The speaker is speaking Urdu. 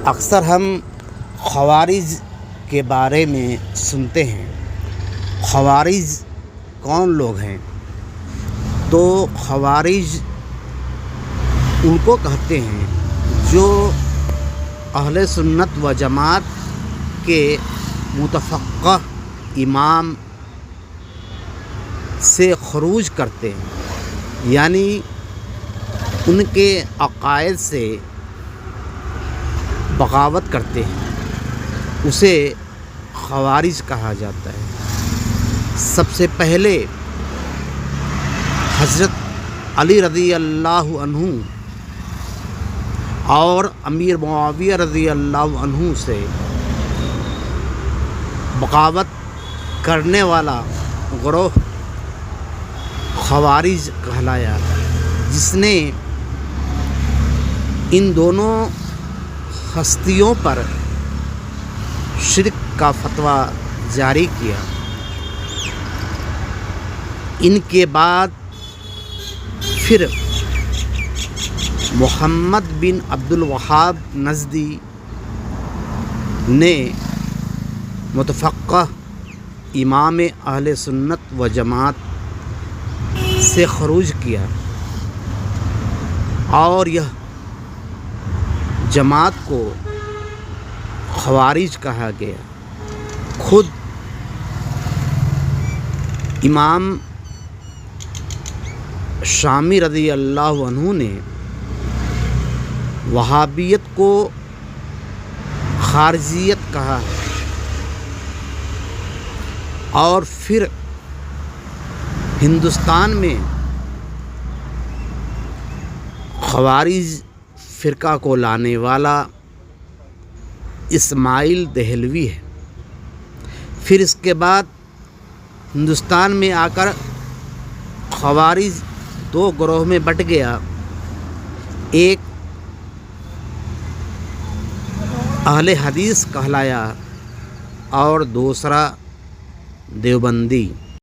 اکثر ہم خوارج کے بارے میں سنتے ہیں۔ خوارج کون لوگ ہیں؟ تو خوارج ان کو کہتے ہیں جو اہل سنت و جماعت کے متفقہ امام سے خروج کرتے ہیں، یعنی ان کے عقائد سے بغاوت کرتے ہیں، اسے خوارج کہا جاتا ہے۔ سب سے پہلے حضرت علی رضی اللہ عنہ اور امیر معاویہ رضی اللہ عنہ سے بغاوت کرنے والا گروہ خوارج کہلایا، جس نے ان دونوں ہستیوں پر شرک کا فتویٰ جاری کیا۔ ان کے بعد پھر محمد بن عبد الوہاب نجدی نے متفقہ امام اہل سنت و جماعت سے خروج کیا اور یہ جماعت کو خوارج کہا گیا۔ خود امام شامی رضی اللہ عنہ نے وہابیت کو خارجیت کہا ہے، اور پھر ہندوستان میں خوارج فرقہ کو لانے والا اسماعیل دہلوی ہے۔ پھر اس کے بعد ہندوستان میں آ کر خوارج دو گروہ میں بٹ گیا، ایک اہل حدیث کہلایا اور دوسرا دیوبندی۔